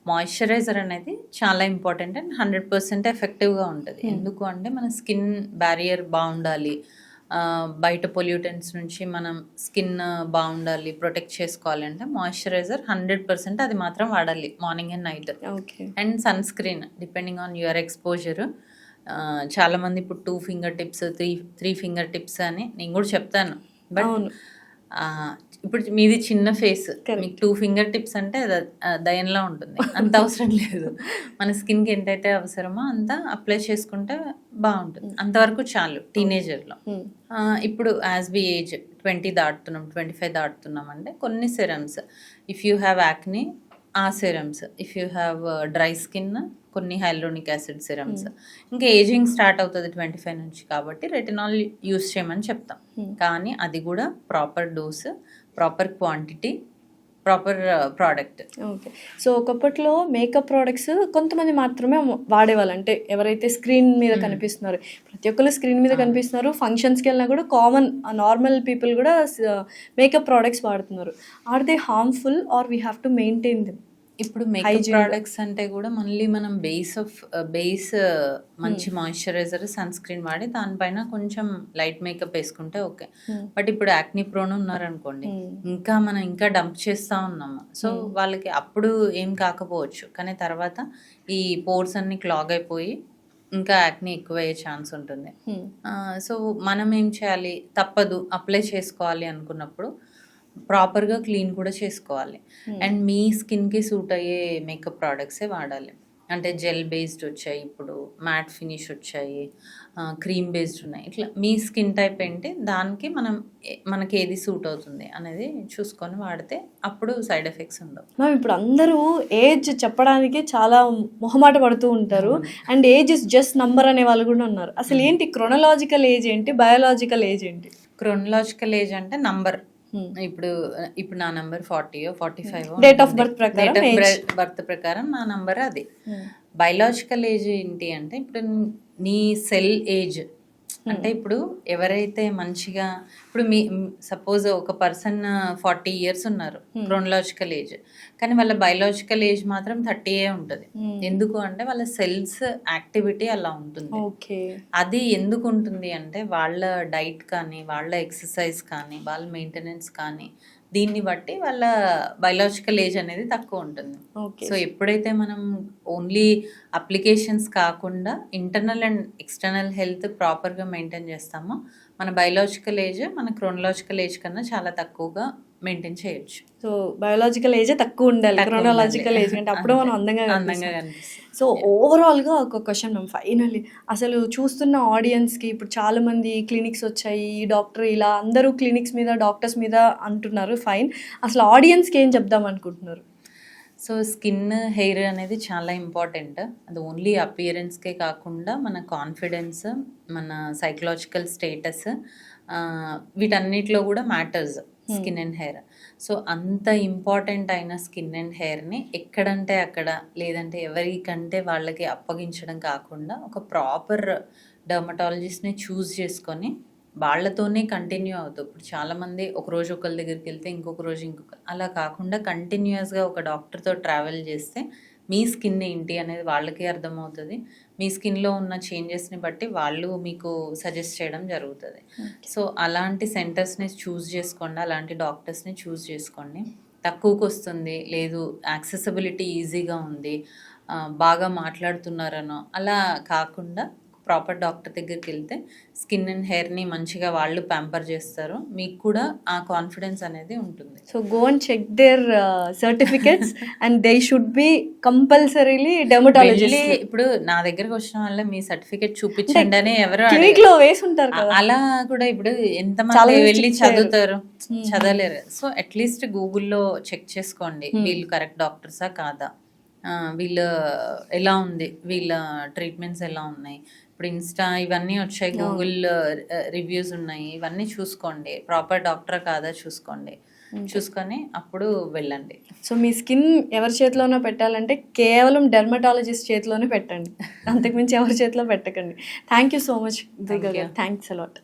మాయిశ్చరైజర్ అనేది చాలా ఇంపార్టెంట్ అండ్ 100% ఎఫెక్టివ్గా ఉంటుంది. ఎందుకు అంటే మన స్కిన్ బ్యారియర్ బాగుండాలి, బయట పొల్యూటెంట్స్ నుంచి మనం స్కిన్ బాగుండాలి, ప్రొటెక్ట్ చేసుకోవాలి అంటే మాయిశ్చరైజర్ 100% అది మాత్రం వాడాలి morning and night. And sunscreen depending on your exposure. చాలా మంది ఇప్పుడు 2 finger tips, 3 finger tips అని నేను కూడా చెప్తాను. బట్ ఇప్పుడు మీది చిన్న ఫేస్, మీకు 2 finger tips అంటే దయంలా ఉంటుంది, అంత అవసరం లేదు. మన స్కిన్కి ఎంతైతే అవసరమో అంత అప్లై చేసుకుంటే బాగుంటుంది, అంతవరకు చాలు టీనేజర్లో. ఇప్పుడు యాజ్ వి ఏజ్ 20 దాటుతున్నాం, 25 దాటుతున్నాం అంటే కొన్ని సెరమ్స్, ఇఫ్ యూ హ్యావ్ యాక్ని ఆ serums, if you have dry skin కొన్ని హైలోనిక్ యాసిడ్ సిరమ్స్. ఇంకా ఏజింగ్ స్టార్ట్ అవుతుంది 25 నుంచి, కాబట్టి రెటినాల్ యూస్ చేయమని చెప్తాం. కానీ అది కూడా proper dose, proper quantity, proper product. Okay. So ఒకప్పట్లో మేకప్ ప్రోడక్ట్స్ కొంతమంది మాత్రమే వాడేవాళ్ళు, అంటే ఎవరైతే స్క్రీన్ మీద కనిపిస్తున్నారు, ప్రతి ఒక్కరు స్క్రీన్ మీద కనిపిస్తున్నారు, ఫంక్షన్స్కి వెళ్ళినా కూడా కామన్ నార్మల్ పీపుల్ కూడా మేకప్ ప్రోడక్ట్స్ వాడుతున్నారు. Are they harmful or we have to maintain them? ఇప్పుడు మేకప్ ప్రోడక్ట్స్ అంటే కూడా మళ్ళీ మనం బేస్ మంచి మాయిశ్చరైజర్, సన్ స్క్రీన్ వాడి దానిపైన కొంచెం లైట్ మేకప్ వేసుకుంటే ఓకే. బట్ ఇప్పుడు యాక్ని ప్రోన్ ఉన్నారనుకోండి, ఇంకా డంప్ చేస్తూ ఉన్నాము. సో వాళ్ళకి అప్పుడు ఏం కాకపోవచ్చు, కానీ తర్వాత ఈ పోర్స్ అన్ని క్లాగ్ అయిపోయి ఇంకా యాక్ని ఎక్కువ అయ్యే ఛాన్స్ ఉంటుంది. సో మనం ఏం చేయాలి, తప్పదు అప్లై చేసుకోవాలి అనుకున్నప్పుడు ప్రాపర్గా క్లీన్ కూడా చేసుకోవాలి. అండ్ మీ స్కిన్కి సూట్ అయ్యే మేకప్ ప్రోడక్ట్సే వాడాలి. అంటే జెల్ బేస్డ్ వచ్చాయి, ఇప్పుడు మ్యాట్ ఫినిష్ వచ్చాయి, క్రీమ్ బేస్డ్ ఉన్నాయి. ఇట్లా మీ స్కిన్ టైప్ ఏంటి, దానికి మనకి ఏది సూట్ అవుతుంది అనేది చూసుకొని వాడితే అప్పుడు సైడ్ ఎఫెక్ట్స్ ఉండవు. మ్యామ్, ఇప్పుడు అందరూ ఏజ్ చెప్పడానికి చాలా మొహమాట పడుతూ ఉంటారు, and age is just number అనే వాళ్ళు కూడా ఉన్నారు. అసలు ఏంటి క్రొనలాజికల్ ఏజ్ ఏంటి, బయాలజికల్ ఏజ్ ఏంటి? క్రొనలాజికల్ ఏజ్ అంటే నంబర్. ఇప్పుడు నా నంబర్ 40 45 డేట్ ఆఫ్ బర్త్ ప్రకారం నా నంబర్ అది. బయలాజికల్ ఏజ్ ఏంటి అంటే ఇప్పుడు నీ సెల్ ఏజ్. అంటే ఇప్పుడు ఎవరైతే మంచిగా, ఇప్పుడు సపోజ్ ఒక పర్సన్ 40 years ఉన్నారు, క్రోనలాజికల్ ఏజ్, కానీ వాళ్ళ బయలాజికల్ ఏజ్ మాత్రం 30 ఉంటుంది. ఎందుకు అంటే వాళ్ళ సెల్స్ యాక్టివిటీ అలా ఉంటుంది. అది ఎందుకు ఉంటుంది అంటే వాళ్ళ డైట్ కానీ, వాళ్ళ ఎక్సర్సైజ్ కానీ, వాళ్ళ మెయింటెనెన్స్ కానీ, దీన్ని బట్టి వాళ్ళ బయలాజికల్ ఏజ్ అనేది తక్కువ ఉంటుంది. సో ఎప్పుడైతే మనం ఓన్లీ అప్లికేషన్స్ కాకుండా ఇంటర్నల్ అండ్ ఎక్స్టర్నల్ హెల్త్ ప్రాపర్గా మెయింటైన్ చేస్తామో మన బయలాజికల్ ఏజ్ మన క్రోనలాజికల్ ఏజ్ కన్నా చాలా తక్కువగా మెయింటైన్ చేయొచ్చు. సో బయోలాజికల్ ఏజ్ తక్కువ ఉండాలి, క్రోనలాజికల్ ఏజ్ అంటే అప్పుడు మనం అందంగా కనిపిస్తాం. సో ఓవరాల్గా ఒక క్వశ్చన్ మ్యామ్, ఫైనల్లీ అసలు చూస్తున్న ఆడియన్స్కి, ఇప్పుడు చాలామంది క్లినిక్స్ వచ్చాయి, ఈ డాక్టర్ ఇలా అందరూ క్లినిక్స్ మీద, డాక్టర్స్ మీద అంటున్నారు, ఫైన్. అసలు ఆడియన్స్కి ఏం చెప్దాం అనుకుంటున్నారు? సో స్కిన్, హెయిర్ అనేది చాలా ఇంపార్టెంట్. అది ఓన్లీ అపియరెన్స్కే కాకుండా మన కాన్ఫిడెన్స్, మన సైకలాజికల్ స్టేటస్, వీటన్నిటిలో కూడా matters skin and hair. So అంత ఇంపార్టెంట్ అయిన స్కిన్ అండ్ హెయిర్ని ఎక్కడంటే అక్కడ, లేదంటే ఎవరికంటే వాళ్ళకి అప్పగించడం కాకుండా ఒక ప్రాపర్ డర్మటాలజిస్ట్ని చూస్ చేసుకొని వాళ్ళతోనే కంటిన్యూ అవుతావు. ఇప్పుడు చాలామంది ఒకరోజు ఒకరి దగ్గరికి వెళ్తే ఇంకొక రోజు ఇంకొక, అలా కాకుండా కంటిన్యూస్గా ఒక డాక్టర్తో ట్రావెల్ చేస్తే మీ స్కిన్ ఏంటి అనేది వాళ్ళకి అర్థమవుతుంది. మీ స్కిన్లో ఉన్న చేంజెస్ని బట్టి వాళ్ళు మీకు సజెస్ట్ చేయడం జరుగుతుంది. సో అలాంటి సెంటర్స్ని చూస్ చేసుకోండి, అలాంటి డాక్టర్స్ని చూస్ చేసుకోండి. తక్కువకి వస్తుంది, లేదు యాక్సెసిబిలిటీ ఈజీగా ఉంది, బాగా మాట్లాడుతున్నారనో అలా కాకుండా ప్రాపర్ డాక్టర్ దగ్గరికి వెళ్తే స్కిన్ అండ్ హెయిర్ని మంచిగా వాళ్ళు ప్యాంపర్ చేస్తారు, మీకు కూడా ఆ కాన్ఫిడెన్స్ అనేది ఉంటుంది. So go and check their certificates and they should be compulsorily dermatologist. ఇప్పుడు నా దగ్గరకు వచ్చిన వల్ల మీ సర్టిఫికేట్ చూపించండి అని ఎవరు లో వేసి ఉంటారు అలా కూడా ఇప్పుడు ఎంతమంది వెళ్ళి చదువుతారు, చదవలేరు. సో అట్లీస్ట్ గూగుల్లో చెక్ చేసుకోండి, వీళ్ళు కరెక్ట్ డాక్టర్సా కాదా, వీళ్ళు ఎలా ఉంది, వీళ్ళ ట్రీట్మెంట్స్ ఎలా ఉన్నాయి. ఇప్పుడు ఇన్స్టా ఇవన్నీ వచ్చాయి, గూగుల్ రివ్యూస్ ఉన్నాయి, ఇవన్నీ చూసుకోండి, ప్రాపర్ డాక్టర్ కాదా చూసుకోండి, చూసుకొని అప్పుడు వెళ్ళండి. సో మీ స్కిన్ ఎవరి చేతిలోనో పెట్టాలంటే కేవలం డెర్మటాలజిస్ట్ చేతిలోనే పెట్టండి, అంతకుమించి ఎవరి చేతిలో పెట్టకండి. థ్యాంక్ యూ సో మచ్ దివ్య గారు, థ్యాంక్స్ అలాట్.